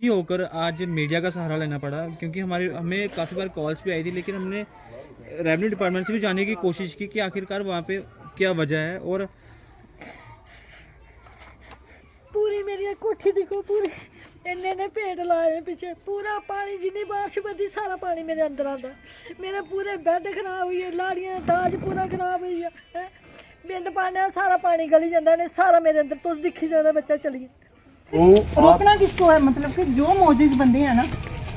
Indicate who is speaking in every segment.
Speaker 1: ही होकर आज मीडिया का सहारा लेना पड़ा, क्योंकि हमें काफ़ी बार कॉल्स भी आई थी, लेकिन हमने रेवेन्यू डिपार्टमेंट से भी जानने की कोशिश की कि आखिरकार वहाँ पे क्या वजह है। और
Speaker 2: पूरी मेरी कोठी देखो, पूरी इन्ने ने पेड़ लाए पीछे, पूरा पानी जिन्नी बारिश पती सारा पानी मेरे अंदर आता। मेरे पूरे बेड खराब हुई है, लाड़ियां दाज पूरा खराब हुई है। बिंद पाने सारा पानी गली जाता है, सारा मेरे अंदर तुस दिखी जाता बच्चा चलिए।
Speaker 3: रोकना किसको है? मतलब कि जो मौजूद बंदे हैं ना,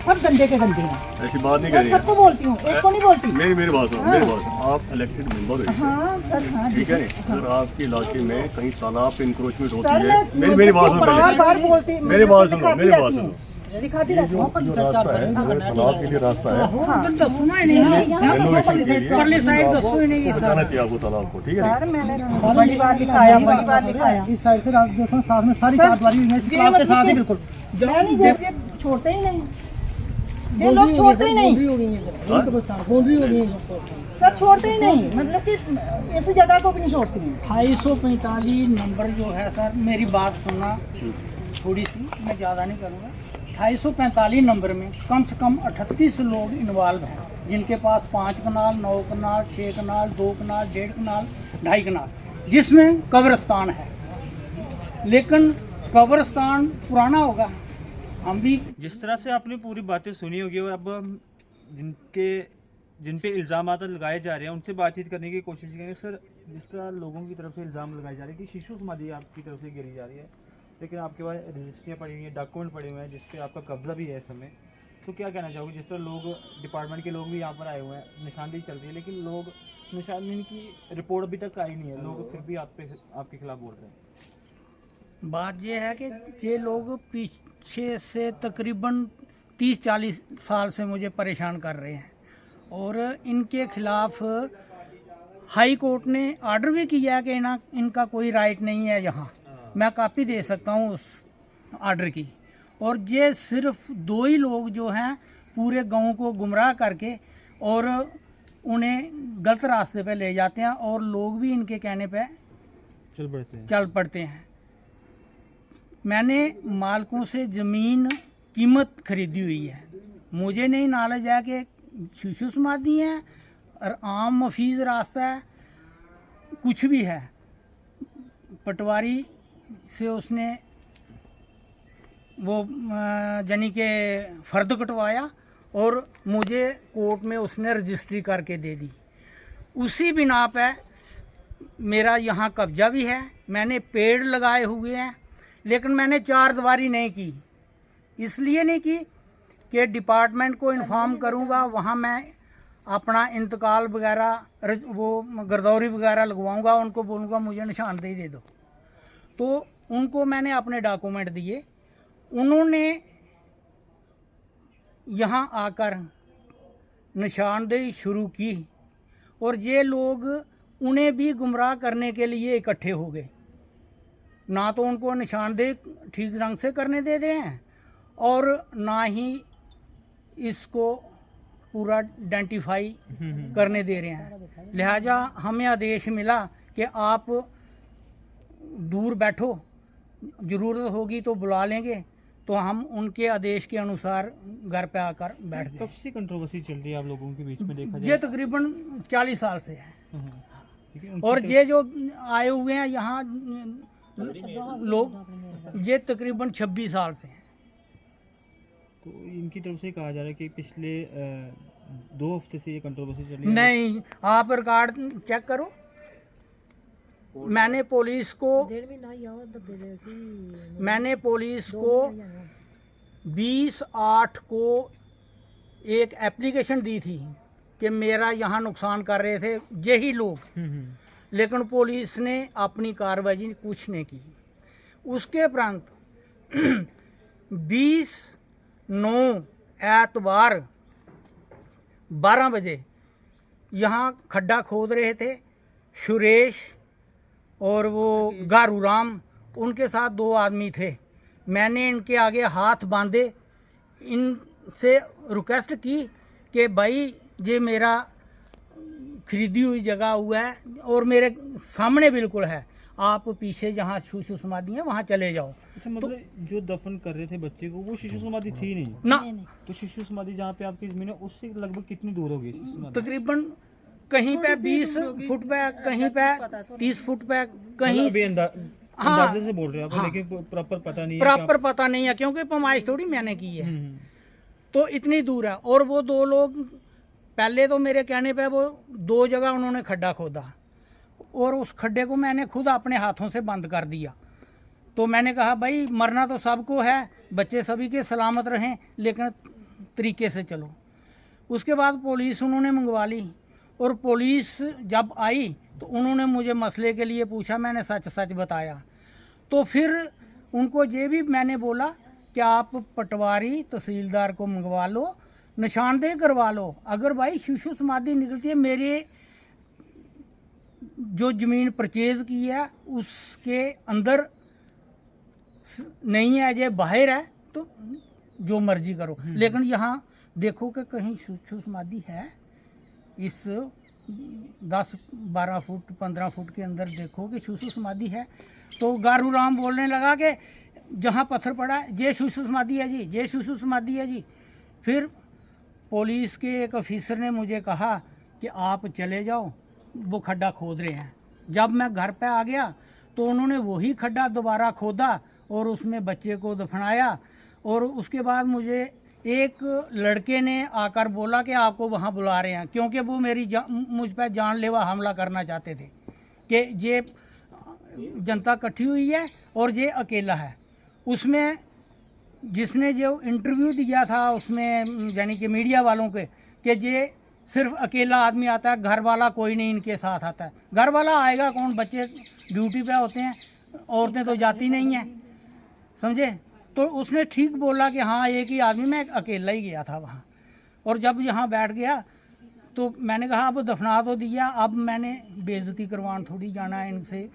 Speaker 3: सब गंदे के गंदे हैं।
Speaker 4: ऐसी बात नहीं
Speaker 3: मैं
Speaker 4: करेंगे।
Speaker 3: सबको बोलती हूँ, एक को नहीं बोलती।
Speaker 4: मेरी बात सुनो, मेरी बात सुनो। आप इलेक्टेड मेंबर हो,
Speaker 3: हाँ सर, हाँ
Speaker 4: ठीक है। अगर आपके इलाके में कहीं तालाब पे इंक्रोचमेंट होती
Speaker 3: सर,
Speaker 4: है, मेरी बात सुनो
Speaker 3: बार बार
Speaker 4: पहले।
Speaker 3: बोलती,
Speaker 4: मेरी बात सुनो, मेरी बात सुनो।
Speaker 3: दिखाती
Speaker 4: ये
Speaker 3: रहती
Speaker 4: जो
Speaker 3: हूँ।
Speaker 4: रास्ता है, जो तालाब के लिए रास्ता है, बताना चाहिए आपको तालाब को, ठीक है।
Speaker 3: सर मैंने बड़ी बार दिखाया, बड़ी बार दिखाया।
Speaker 5: इस साइड से रात देखो, साथ में सारी चारदीवारी हुई है, इस क्लाब के साथ ही बिल्कुल।
Speaker 3: मैं नहीं ये छोड़ते ही नहीं, ये लोग छोड़ते ही नहीं सर, छोड़ते ही नहीं। मतलब कि इस जगह को भी नहीं छोड़ती हैं।
Speaker 5: 245 नंबर जो है सर, मेरी बात सुनना थोड़ी सी, मैं ज़्यादा नहीं करूँगा। 245 नंबर में कम से कम 38 लोग इन्वॉल्व हैं, जिनके पास 5 कनाल, 9 कनाल, 6 कनाल, 2 कनाल, 1.5 कनाल, 2.5 कनाल, जिसमें कब्रिस्तान है। लेकिन कब्रिस्तान पुराना होगा, हम भी
Speaker 1: जिस तरह से आपने पूरी बातें सुनी होगी, और अब हम जिन पे इल्ज़ाम लगाए जा रहे हैं उनसे बातचीत करने की कोशिश करेंगे। सर, जिस तरह लोगों की तरफ से इल्ज़ाम लगाए जा रहे हैं कि शिशु समाधि आपकी तरफ से गिरी जा रही है, लेकिन आपके पास रजिस्ट्रियाँ पड़ी हुई हैं, डॉक्यूमेंट पड़े हुए हैं जिस पे आपका कब्जा भी है इस समय, तो क्या कहना चाहोगे? जिस तरह लोग, डिपार्टमेंट के लोग भी यहाँ पर आए हुए हैं, निशानदेही चल रही है, लेकिन लोग निशानदेही की रिपोर्ट अभी तक आई नहीं है, लोग फिर भी आपके खिलाफ बोल रहे हैं।
Speaker 5: बात यह है कि ये लोग पीछे से तकरीबन 30-40 साल से मुझे परेशान कर रहे हैं, और इनके खिलाफ हाई कोर्ट ने ऑर्डर भी किया कि इनका कोई राइट नहीं है यहाँ। मैं कापी दे सकता हूँ उस ऑर्डर की। और ये सिर्फ 2 ही लोग जो हैं पूरे गांव को गुमराह करके और उन्हें गलत रास्ते पे ले जाते हैं, और लोग भी इनके कहने पे चल पड़ते हैं। मैंने मालकों से ज़मीन कीमत खरीदी हुई है, मुझे नहीं नॉलेज है कि शिशु समाधि है और आम मफीज रास्ता है, कुछ भी है। पटवारी से उसने वो जानी के फ़र्द कटवाया और मुझे कोर्ट में उसने रजिस्ट्री करके दे दी। उसी बिना पे मेरा यहाँ कब्जा भी है। मैंने पेड़ लगाए हुए हैं, लेकिन मैंने चारदीवारी नहीं की। इसलिए नहीं की कि डिपार्टमेंट को इन्फॉर्म करूँगा, वहाँ मैं अपना इंतकाल वगैरह वो गिरदौरी वगैरह लगवाऊँगा, उनको बोलूँगा मुझे निशानदेही दे दो। तो उनको मैंने अपने डॉक्यूमेंट दिए, उन्होंने यहाँ आकर निशानदेही शुरू की, और ये लोग उन्हें भी गुमराह करने के लिए इकट्ठे हो गए। ना तो उनको निशानदेही ठीक ढंग से करने दे रहे हैं, और ना ही इसको पूरा आइडेंटिफाई करने दे रहे हैं। लिहाजा हमें आदेश मिला कि आप दूर बैठो, ज़रूरत होगी तो बुला लेंगे। तो हम उनके आदेश के अनुसार घर पे आकर बैठ गए।
Speaker 1: कब से कंट्रोवर्सी चल रही है आप लोगों के बीच में देखा जाए?
Speaker 5: ये तकरीबन 40 साल से है।
Speaker 1: ठीक है,
Speaker 5: और ये जो आए हुए हैं यहाँ लोग, ये तकरीबन 26 साल से हैं।
Speaker 1: तो इनकी तरफ से कहा जा रहा है कि पिछले 2 हफ्ते से ये कंट्रोवर्सी चल रही है।
Speaker 5: नहीं, आप रिकॉर्ड चेक करो। मैंने पुलिस को 20/8 को एक एप्लीकेशन दी थी कि मेरा यहाँ नुकसान कर रहे थे यही लोग, लेकिन पुलिस ने अपनी कार्रवाई कुछ नहीं की। उसके उपरांत 20/9 एतवार 12 बजे यहाँ खड्डा खोद रहे थे सुरेश और वो गारू राम, उनके साथ 2 आदमी थे। मैंने इनके आगे हाथ बांधे, इनसे रिक्वेस्ट की कि भाई ये मेरा खरीदी हुई जगह हुआ है और मेरे सामने बिल्कुल है, आप पीछे जहाँ शिशु समाधि है वहाँ चले जाओ।
Speaker 1: अच्छा, मतलब जो दफन कर रहे थे बच्चे को वो शिशु समाधि थी नहीं
Speaker 5: ना,
Speaker 1: तो शिशु समाधि जहाँ पे आपकी जमीन है उससे लगभग कितनी दूर होगी शिशु समाधि?
Speaker 5: तकरीबन कहीं पे 20 फुट पे, कहीं पे 30 फुट पे, कहीं
Speaker 1: अभी अंदाजे से बोल रहे हैं आप,
Speaker 5: हाँ।
Speaker 1: लेकिन प्रॉपर पता नहीं है
Speaker 5: प्रॉपर पता नहीं है क्योंकि पैमाइश थोड़ी मैंने की है। तो इतनी दूर है। और वो 2 लोग पहले तो मेरे कहने पे वो 2 जगह उन्होंने खड्डा खोदा और उस खड्डे को मैंने खुद अपने हाथों से बंद कर दिया। तो मैंने कहा भाई मरना तो सबको है, बच्चे सभी के सलामत रहें लेकिन तरीके से चलो। उसके बाद पुलिस उन्होंने मंगवा ली और पुलिस जब आई तो उन्होंने मुझे मसले के लिए पूछा, मैंने सच सच बताया। तो फिर उनको ये भी मैंने बोला कि आप पटवारी तहसीलदार को मंगवा लो, निशानदेही करवा लो। अगर भाई शिशु समाधि निकलती है, मेरे जो ज़मीन परचेज की है उसके अंदर नहीं है, ये बाहर है, तो जो मर्जी करो। लेकिन यहाँ देखो कि कहीं शिशु समाधि है, इस 10-12 फुट 15 फुट के अंदर देखो कि शिशु समाधि है। तो गारू राम बोलने लगा कि जहाँ पत्थर पड़ा है ये शिशु समाधि है जी, ये शिशु समाधि है जी। फिर पुलिस के एक ऑफिसर ने मुझे कहा कि आप चले जाओ, वो खड्डा खोद रहे हैं। जब मैं घर पे आ गया तो उन्होंने वही खड्डा दोबारा खोदा और उसमें बच्चे को दफनाया। और उसके बाद मुझे एक लड़के ने आकर बोला कि आपको वहाँ बुला रहे हैं, क्योंकि वो मुझ पर जानलेवा हमला करना चाहते थे कि ये जनता इकट्ठी हुई है और ये अकेला है। उसमें जिसने जो इंटरव्यू दिया था उसमें यानी कि मीडिया वालों के कि ये सिर्फ अकेला आदमी आता है, घर वाला कोई नहीं इनके साथ आता है। घर वाला आएगा कौन, बच्चे ड्यूटी पे होते हैं, औरतें तो जाती नहीं हैं, समझे। तो उसने ठीक बोला कि हाँ एक ही आदमी, मैं अकेला ही गया था वहाँ। और जब यहाँ बैठ गया तो मैंने कहा अब दफना तो दिया, अब मैंने बेइज्जती करवाने थोड़ी जाना है, इनसे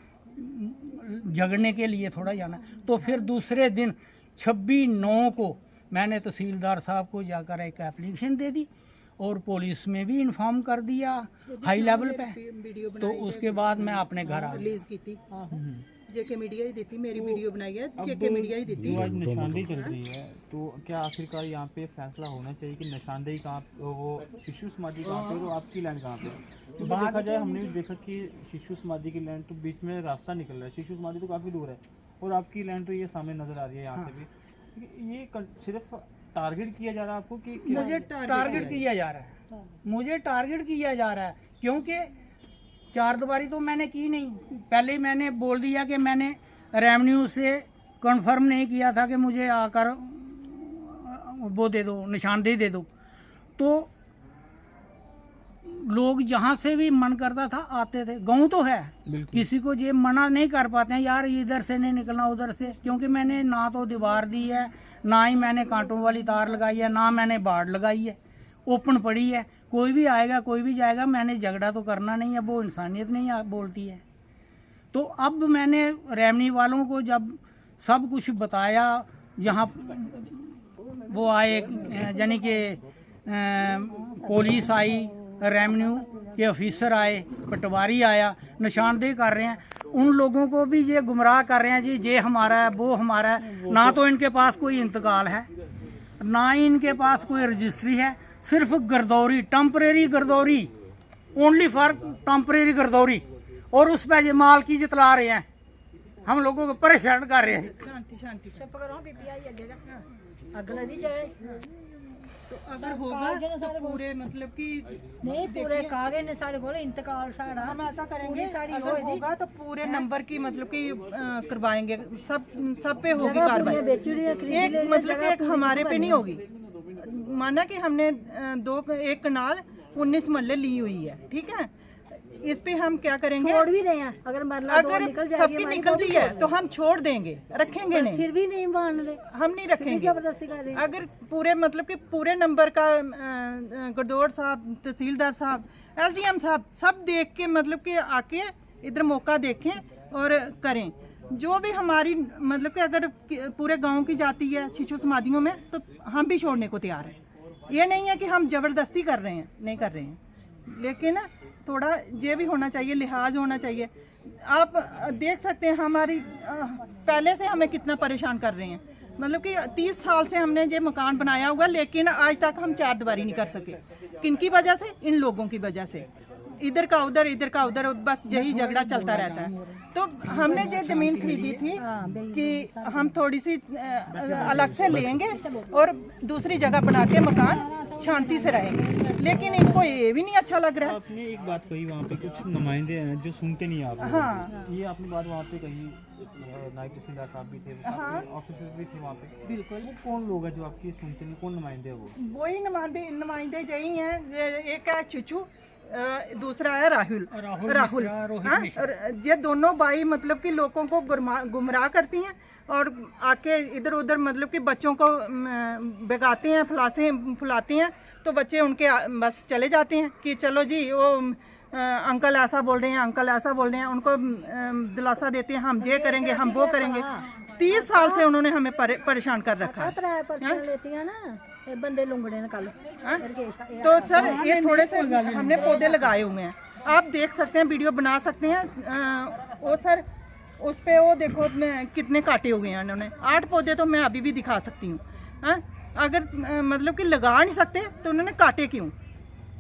Speaker 5: झगड़ने के लिए थोड़ा जाना। तो फिर दूसरे दिन 26/9 को मैंने तहसीलदार साहब को जाकर एक एप्लीकेशन दे दी और पुलिस में भी इन्फॉर्म कर दिया हाई लेवल पे। तो उसके बाद मैं अपने घर आ गया।
Speaker 3: रिलीज की थी जेके मीडिया ही देती, मेरी वीडियो बनाई है जेके मीडिया ही देती।
Speaker 1: जो आज निशानदेही चल रही है तो क्या आखिरकार यहाँ पे फैसला होना चाहिए कि निशानदेही कहाँ, वो शिशु समाधि कहाँ पे और आपकी लैंड कहाँ पे? तो देखा जाए, हमने भी देखा कि शिशु समाधि की लैंड तो बीच में रास्ता निकल रहा है, शिशु समाधि तो काफ़ी दूर है और आपकी लैंड तो ये सामने नज़र आ रही है यहाँ से भी। ये सिर्फ टारगेट किया जा रहा है आपको कि
Speaker 5: मुझे टारगेट किया जा रहा है, मुझे टारगेट किया जा रहा है क्योंकि 4 दीवारी तो मैंने की नहीं। पहले ही मैंने बोल दिया कि मैंने रेवेन्यू से कंफर्म नहीं किया था कि मुझे आकर वो दे दो, निशानदेही दे दो। तो लोग जहाँ से भी मन करता था आते थे। गाँव तो है, किसी को ये मना नहीं कर पाते हैं यार इधर से नहीं निकलना उधर से, क्योंकि मैंने ना तो दीवार दी है, ना ही मैंने कांटों वाली तार लगाई है, ना मैंने बाड़ लगाई है, ओपन पड़ी है। कोई भी आएगा कोई भी जाएगा, मैंने झगड़ा तो करना नहीं है, वो इंसानियत नहीं बोलती है। तो अब मैंने रेवन्यू वालों को जब सब कुछ बताया, यहाँ वो आए यानी कि पुलिस आई, रेवन्यू के ऑफिसर आए, पटवारी आया, निशानदेही कर रहे हैं। उन लोगों को भी ये गुमराह कर रहे हैं जी ये हमारा है वो हमारा है। ना तो इनके पास कोई इंतकाल है, ना ही इनके पास कोई रजिस्ट्री है, सिर्फ गर्दौरी, टेम्परेरी गर्दौरी, ओनली फॉर टेम्परेरी गर्दौरी। और उस पर ये माल की जितला रहे हैं, हम लोगों को परेशान कर रहे हैं।
Speaker 3: शांति शांति
Speaker 2: चुप करो पीपीआई अगला नहीं जाए।
Speaker 3: तो अगर होगा तो पूरे मतलब कि
Speaker 2: नहीं पूरे कागज ने सारे बोले इंतकाल साड़ा
Speaker 3: हम ऐसा करेंगे,
Speaker 2: साड़ी
Speaker 3: अगर होगा तो पूरे नंबर की मतलब कि करवाएंगे, सब पे होगी कार्रवाई। एक मतलब कि एक हमारे पे नहीं होगी। माना कि हमने 1 कनाल 19 मरले ली हुई है, ठीक है, इस पे हम क्या करेंगे,
Speaker 2: छोड़ भी रहे हैं। अगर
Speaker 3: अगर सबकी निकल रही है तो हम छोड़ देंगे, रखेंगे नहीं,
Speaker 2: फिर भी नहीं मान रहे,
Speaker 3: हम नहीं रखेंगे
Speaker 2: जबरदस्ती कर रहे हैं।
Speaker 3: अगर पूरे मतलब कि पूरे नंबर का गरदौर साहब, तहसीलदार साहब, एसडीएम साहब सब देख के मतलब कि आके इधर मौका देखें और करें। जो भी हमारी मतलब कि अगर पूरे गांव की जाती है शिशु समाधियों में तो हम भी छोड़ने को तैयार हैं। ये नहीं है कि हम जबरदस्ती कर रहे हैं, नहीं कर रहे हैं, लेकिन थोड़ा ये भी होना चाहिए, लिहाज होना चाहिए। आप देख सकते हैं हमारी पहले से हमें कितना परेशान कर रहे हैं। मतलब कि 30 साल से हमने ये मकान बनाया हुआ, लेकिन आज तक हम चार दीवारी नहीं कर सके। किनकी वजह से? इन लोगों की वजह से। इधर का उधर, इधर का उधर, बस यही झगड़ा चलता रहता है। तो हमने ये जमीन खरीदी थी कि हम थोड़ी सी अलग से लेंगे और दूसरी जगह बना के मकान शांति से रहेंगे, लेकिन इनको ये भी नहीं अच्छा लग रहा है।
Speaker 1: आपने एक बात कही, वहाँ पे कुछ नुमाइंदे हैं जो सुनते नहीं आप।
Speaker 3: हाँ,
Speaker 1: ये आपने बात वहाँ पे कही, नायक तहसीलदार साहब भी थे,
Speaker 3: हाँ,
Speaker 1: ऑफिसर भी थे वहाँ पे।
Speaker 3: बिल्कुल।
Speaker 1: वो कौन लोग हैं जो आपकी सुनते नहीं? कौन नुमाइंदे हैं वो?
Speaker 3: वही नुमाइंदे यही हैं। एक है चिचू, दूसरा है राहुल। हाँ, ये दोनों भाई मतलब कि लोगों को गुमराह करती हैं और आके इधर उधर मतलब कि बच्चों को भगाते हैं, फुलाते हैं, तो बच्चे उनके बस चले जाते हैं कि चलो जी वो अंकल ऐसा बोल रहे हैं, अंकल ऐसा बोल रहे हैं। उनको दिलासा देते हैं, हम ये करेंगे, हम वो करेंगे। 30 साल से उन्होंने हमें परेशान कर रखा है।
Speaker 2: लेती है ना बंदे लुंगड़े ने कल।
Speaker 3: तो सर ये थोड़े से हमने पौधे लगाए हुए हैं, आप देख सकते हैं, वीडियो बना सकते हैं। वो सर उस पे वो देखो कितने काटे हुए हैं इन्होंने। 8 पौधे तो मैं अभी भी दिखा सकती हूँ। अगर मतलब कि लगा नहीं सकते तो उन्होंने काटे क्यों?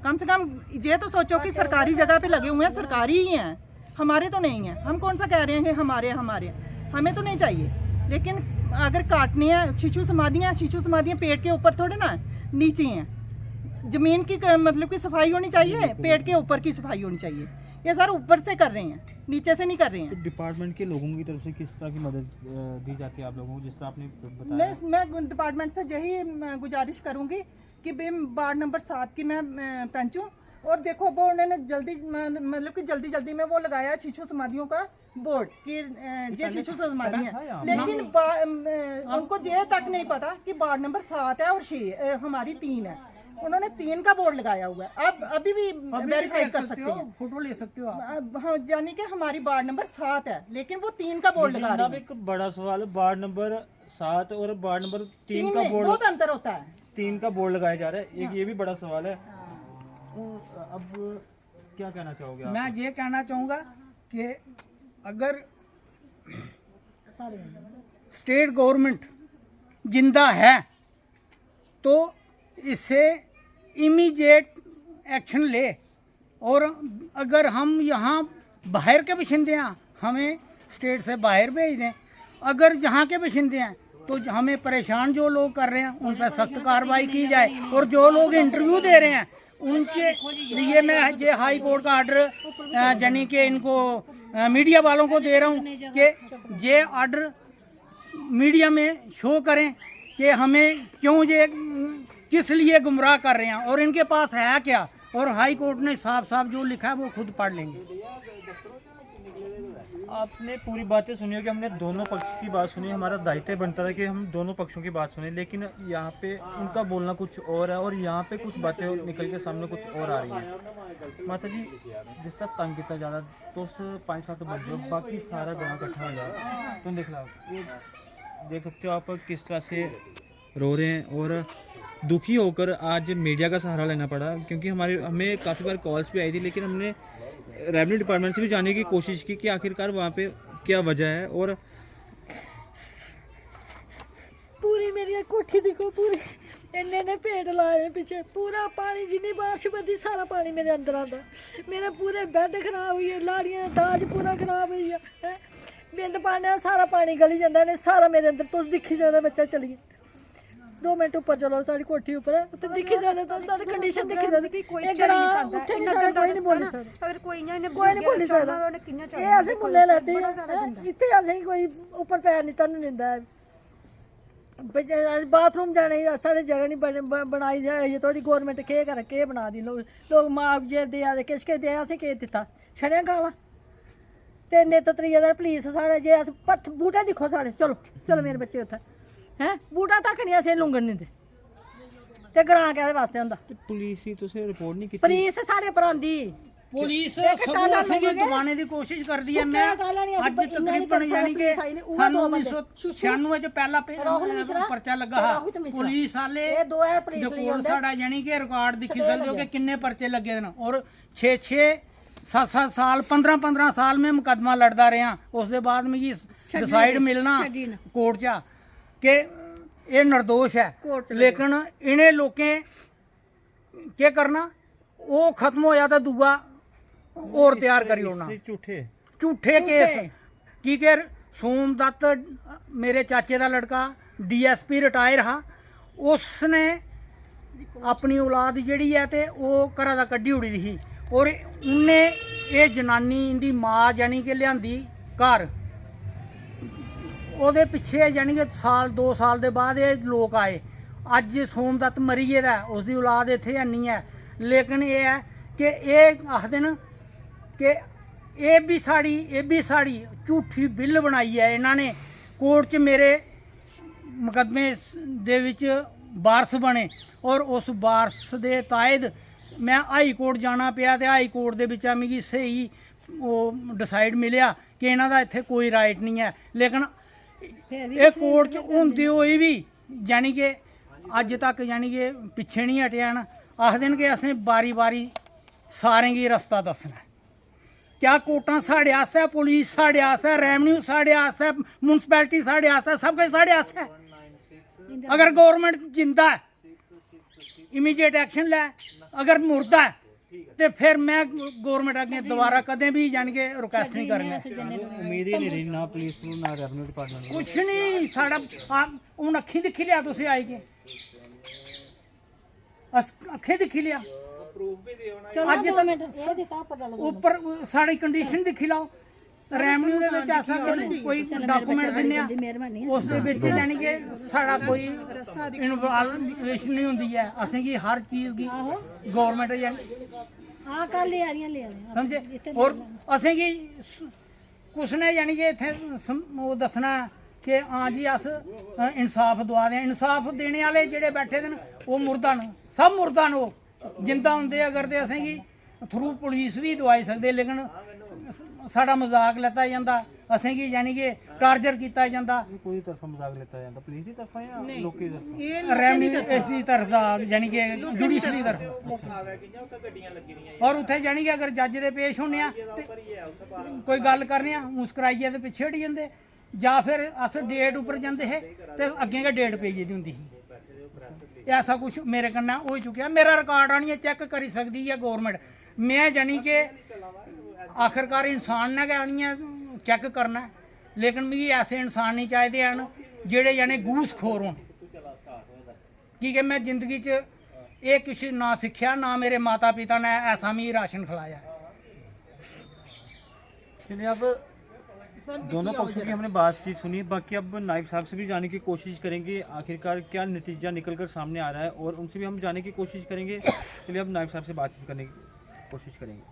Speaker 3: कम से कम ये तो सोचो कि सरकारी जगह पे लगे हुए हैं, सरकारी ही हैं, हमारे तो नहीं हैं। हम कौन सा कह रहे हैं कि हमारे हमें तो नहीं चाहिए, लेकिन अगर काटनी है शिशु समाधियाँ पेड़ के ऊपर थोड़े ना नीचे हैं। जमीन की मतलब की सफाई होनी चाहिए, पेड़ के ऊपर की सफाई होनी चाहिए। ये सर ऊपर से कर रहे हैं, नीचे से नहीं कर रहे हैं।
Speaker 1: तो डिपार्टमेंट के लोगों की तरफ से किस तरह की मदद दी जाती है आप लोगों को, जिस तरह आपने बताया?
Speaker 3: नहीं, मैं डिपार्टमेंट से यही गुजारिश करूंगी कि वार्ड नंबर 7 की मैं पंच हूँ, और देखो वो उन्होंने मतलब कि जल्दी में वो लगाया शिशु समाधियों का बोर्ड कि ये शिशु समाधि है, लेकिन उनको ये तक नहीं पता कि वार्ड नंबर 7 है और 6 हमारी 3 है। उन्होंने 3 का बोर्ड लगाया हुआ है। आप अभी भी वेरीफाई कर सकते हैं,
Speaker 5: फोटो ले सकते हो आप।
Speaker 3: हाँ, यानी कि हमारी वार्ड नंबर 7 है, लेकिन वो 3 का बोर्ड लगा रहे हैं।
Speaker 1: एक बड़ा सवाल है, वार्ड नंबर 7 और वार्ड नंबर 3 का बोर्ड,
Speaker 3: बहुत अंतर होता है।
Speaker 1: 3 का बोर्ड लगाया जा रहा है, एक ये भी बड़ा सवाल है। अब क्या कहना चाहोगे आप?
Speaker 5: मैं ये कहना चाहूँगा कि अगर स्टेट गवर्नमेंट जिंदा है तो इससे इमीडिएट एक्शन ले, और अगर हम यहाँ बाहर के बशिंदे हैं हमें स्टेट से बाहर भेज दें। अगर जहाँ के बशिंदे हैं तो हमें परेशान जो लोग कर रहे हैं उन पर सख्त कार्रवाई की जाए, और जो लोग इंटरव्यू दे रहे हैं उनके लिए मैं ये हाई कोर्ट का ऑर्डर यानी कि इनको मीडिया वालों को दे रहा हूँ कि ये ऑर्डर मीडिया में शो करें कि हमें क्यों ये किस लिए गुमराह कर रहे हैं और इनके पास है क्या, और हाई कोर्ट ने साफ साफ जो लिखा है वो खुद पढ़ लेंगे।
Speaker 1: आपने पूरी बातें सुनी होगी, हमने दोनों पक्ष की बात सुनी। हमारा दायित्व बनता था कि हम दोनों पक्षों की बात सुने, लेकिन यहाँ पे उनका बोलना कुछ और है और यहाँ पे कुछ बातें निकल के सामने कुछ और आ रही हैं। माता जी, जिस तक तंग किया जा रहा तो 5-7 बजे बाकी सारा गाँव इकट्ठा हो जाए तो देख लो, ये देख सकते हो आप किस तरह से रो रहे हैं और दुखी होकर आज मीडिया का सहारा लेना पड़ा, क्योंकि हमें काफ़ी बार कॉल्स भी आई थी, लेकिन हमने रेवेन्यू डिपार्टमेंट से भी जानने की कोशिश की कि आखिरकार वहाँ पे क्या वजह है। और
Speaker 2: पूरी मेरी कोठी देखो, पूरी इन्ने पेड़ लाए पीछे, पूरा पानी जिन्नी बारिश बदी सारा पानी मेरे अंदर आता। मेरे पूरे बेड खराब हुई है, लाड़ियाँ दाज पूरा खराब हुई है, बिंद पाने सारा पानी गली जाता है सारा मेरे अंदर। तुम दिखी जाता बच्चा चलिए 2 मिनट ऊपर चलो, साड़ी कोठी ऊपर है, उत्ते दिखी जाता तो सारी कंडीशन दिखी जाती। कोई नहीं बोली सकदा, अगर कोई नहीं बोली सकदा। ये असें मुल्ले लैते इत्थे असें कोई ऊपर पैर नहीं धरन दिंदा है। बाथरूम जाने साढ़े जगह नहीं बनाई जाए, थोड़ी गौरमेंट केह् करे, केह् बना दी। लोग मुआवजे देआ दे, किश किश देआ, असें केह् दित्ता, छड़ियां गालां ते नित त्रीए दिन पुलिस साढ़े जे अस बूटे दिक्खो साढ़े, चलो मेरे बच्चे उत्थै हैं बूटा तक नहीं असें लुंगन दिंदे ते ग्रां कैदे वास्ते होंदा।
Speaker 1: पुलिस ही तुसें रिपोर्ट नहीं की?
Speaker 2: पुलिस साढ़े पर आंदी,
Speaker 5: पुलिस दबाने की कोशिश कर दी है। मैं अज तकरीबन यानी कि सानू 1996 च पहला परचा लगा हा पुलिस वाले साडा यानी कि रिकॉर्ड दिखी सकदे हो कि किन्ने परचे लगे न, और 6-6 7-7 साल 15-15 साल में मुकदमा लड़दा रहा। उसके बाद मिगी डिसाइड मिलना
Speaker 2: छड्डी ना।
Speaker 5: कोर्ट चा कि ये निर्दोष है,
Speaker 2: कोर्ट च
Speaker 5: लेकिन इन्हें लोकें क्या करना, वो खत्म होया तो दूआ और तैयार करी ओड़ना।
Speaker 1: झूठे
Speaker 5: झूठे केस की के सोमदत्त मेरे चाचे का लड़का DSP रिटायर हा, उसने अपनी औलाद जिहड़ी है ते वो घरा दा कड्ढी उड़ी दी ही, और उन्हें ये जनानी इंदी माँ जानी कि लियांदी घर, ਉਹਦੇ ਪਿੱਛੇ ਜਾਨੀ ਕਿ ਸਾਲ 2 ਸਾਲ ਦੇ ਬਾਅਦ ਇਹ ਲੋਕ ਆਏ। ਅੱਜ ਸੋਮਦੱਤ ਮਰੀ ਗਿਆ, ਉਸ ਦੀ ਔਲਾਦ ਇੱਥੇ ਨਹੀਂ ਹੈ, ਲੇਕਿਨ ਇਹ ਹੈ ਕਿ ਇਹ ਆਖਦੇ ਨੇ ਕਿ ਇਹ ਵੀ ਸਾੜੀ ਝੂਠੀ ਬਿੱਲ ਬਣਾਈ ਹੈ ਇਹਨਾਂ ਨੇ। ਕੋਰਟ 'ਚ ਮੇਰੇ ਮੁਕੱਦਮੇ ਦੇ ਵਿੱਚ ਵਾਰਸ ਬਣੇ, ਔਰ ਉਸ ਵਾਰਸ ਦੇ ਤਾਇਦ ਮੈਂ ਹਾਈ ਕੋਰਟ ਜਾਣਾ ਪਿਆ, ਤੇ ਹਾਈ ਕੋਰਟ ਦੇ ਵਿੱਚ ਮਿਗੀ ਸਹੀ ਉਹ ਡਿਸਾਈਡ ਮਿਲਿਆ ਕਿ ਇਹਨਾਂ ਦਾ ਇੱਥੇ ਕੋਈ ਰਾਈਟ ਨਹੀਂ ਹੈ। ਲੇਕਿਨ ਇਹ ਕੋਰਟ 'ਚ ਹੁੰਦੇ ਹੋਏ ਵੀ ਜਾਨੀ कि ਅੱਜ तक जानी कि पिछे नहीं हटे न। आखदे न कि असें बारी बारी सारें गी रस्ता दस्सना। क्या कोर्टां साढ़े आस्तै, पुलिस साढ़े आस्तै, रेवन्यू साढ़े आस्तै, म्युनसिपैलिटी साढ़े आस्तै, सब कुछ साढ़े आस्तै। अगर गौरमेंट जिंदा है इमीडिएट एक्शन लै, अगर मुर्दा है तो फिर मैं गौरमेंट अगे दोबारा कदें भी जान के रिक्वेस्ट नहीं करना।
Speaker 1: उम्मीद ही नहीं रही ना पुलिस को ना रेवन्यू डिपार्टमेंट को।
Speaker 5: कुछ नहीं साढ़ा हूँ अखी दिखी लिया, तुम आई के अखी दिखी लिया, अज उपर साड़ी कंडीशन दिखी लाओ, रेवन्यू दे विच ऐसा कोई डॉक्यूमेंट दिन्ने आ, उस दे विच यानी कि साड़ा कोई इन्वॉल्वेशन नहीं हुंदी है। असें की हर चीज़ की गौरमेंट
Speaker 2: हाँ कल ले आ रही
Speaker 5: समझे, और असें की कुछ ने यानी कि इत्थे वो दसना कि हाँ जी अस इंसाफ दवा दें। इंसाफ देने वाले जेह्ड़े बैठे दे न वो मुर्दा न, सब मुर्दा न। वो जिंदा होंदे अगर ते असें की थ्रू पुलिस भी दवाई सकदे, लेकिन साड़ा मजाक लैता जांदा, असें की यानी कि टार्जर कीता जांदा।
Speaker 1: कोई तरफा मजाक लेता जाता, पुलिस की तरफा या लोकें की तरफा?
Speaker 3: ये
Speaker 5: रेवन्यू इसदी तरफ दा यानी कि जुडिशरी तरफ, और उत्थे यानी कि अगर जज दे पेश होने आ ते कोई गल करने आ मुस्कराइयै ते पिच्छे हटी जंदे, जां फिर अस डेट उपर जंदे हे ते अग्गें गै डेट पेई गेदी होंदी ही। ऐसा कुछ मेरे कन्नै हो चुकेआ। मेरा रिकॉर्ड आनियै चेक करी सकदी है गौरमेंट। मैं जानी कि आखिरकार इंसान ने गै आनियै चेक करना है, लेकिन मिगी ऐसे इंसान नहीं चाहिदे हैं जेह्ड़े जाने घूसखोर होन। की कि मैं जिंदगी च एह् किश ना सिक्खेआ, ना मेरे माता पिता ने ऐसा मिगी राशन खिलाया।
Speaker 1: चलिए अब दोनों पक्षों की हमने बातचीत सुनी, बाकी अब नायब साहब से भी जाने की कोशिश करेंगे आखिरकार क्या नतीजा निकल कर सामने आ रहा है, और उनसे भी हम जाने की कोशिश करेंगे। चलिए अब नायब साहब से बातचीत करने की कोशिश करेंगे।